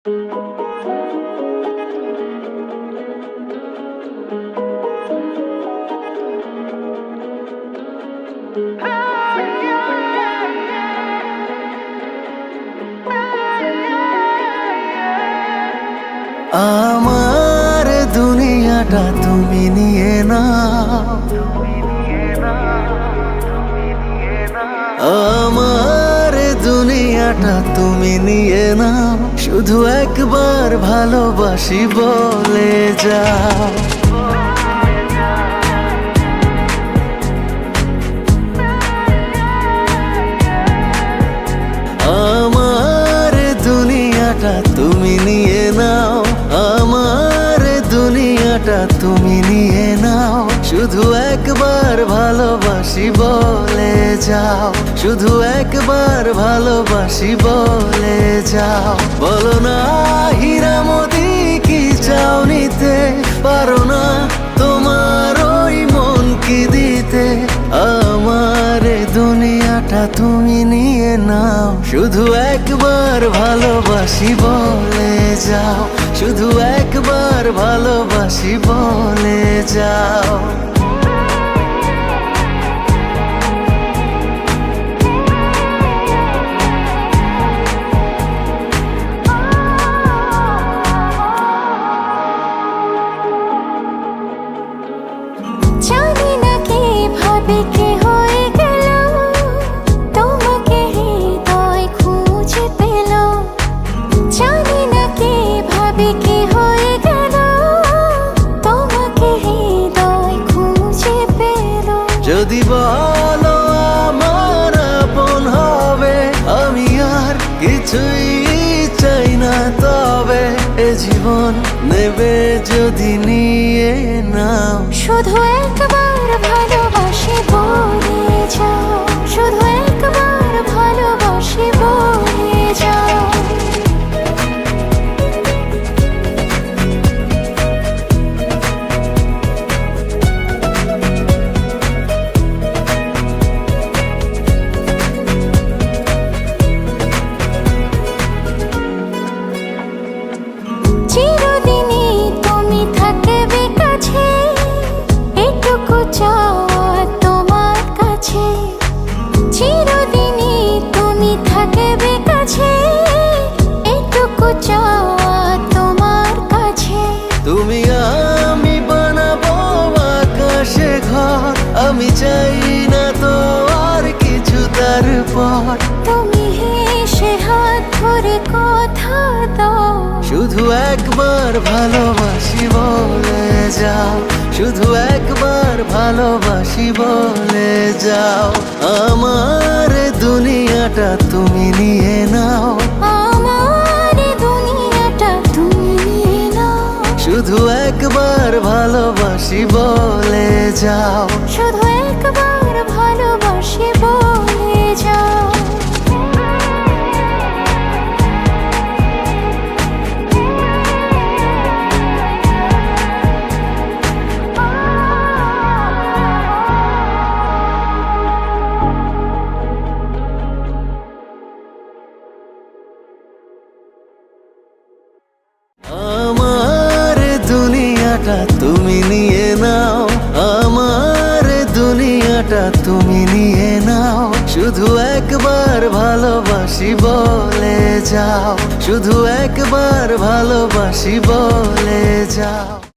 আমার দুনিয়াটা তুমি নিয়ে নাও, আমার দুনিয়াটা তুমি নিয়ে নাও, শুধু একবার ভালোবাসি বলে যাও। আমার দুনিয়াটা তুমি নিয়ে নাও, আমার দুনিয়াটা তুমি নিয়ে নাও, শুধু একবার ভালোবাসি বলে যাও, শুধু একবার ভালোবাসি বলে যাও। বলো না হীরা মোতি কি চাও নিতে, পারো না তোমার ওই মন কি দিতে। আমার দুনিয়াটা তুমি নিয়ে নাও, শুধু একবার ভালোবাসি বলে যাও, শুধু একবার ভালোবাসি বলে যাও। জানি না কে ভাবে কে হয়ে গেল, তোমাকে হৃদয় খুঁজে পেল। জানি না কে ভাবে কে হয়ে গেল, তোমাকে হৃদয় খুঁজে পেল। যদি বলো আমার আপন হবে, আমি আর কিছুই চাই না, তবে এ জীবন নেবে যদি নিয়ে নাও। শুধু একবার ভালোবাসি বলে যাও, শুধু একবার ভালোবাসি বলে যাও। চিরদিনই তুমি থাকবে কাছে, এটুকু চাওয়া তোমার কাছে। চিরদিনই তুমি থাকবে কাছে, এটুকু চাওয়া তোমার কাছে। তুমি আমি বানাবো আকাশে ঘর, আমি চাই না তো আর কিছু তারপর। তুমি হেসে হাত ধরে কথা দাও, শুধু একবার ভালোবাসি বলে যাও, শুধু একবার ভালোবাসি বলে যাও। আমার দুনিয়াটা তুমি নিয়ে নাও, আমার দুনিয়াটা তুমি নিয়ে নাও, শুধু একবার ভালোবাসি বলে যাও। শুধু একবার ভালোবাসি বলে যাও। আমার দুনিয়াটা তুমি নিয়ে নাও, আমার দুনিয়াটা তুমি নিয়ে নাও, শুধু একবার ভালোবাসি বলে যাও, শুধু একবার ভালোবাসি বলে যাও।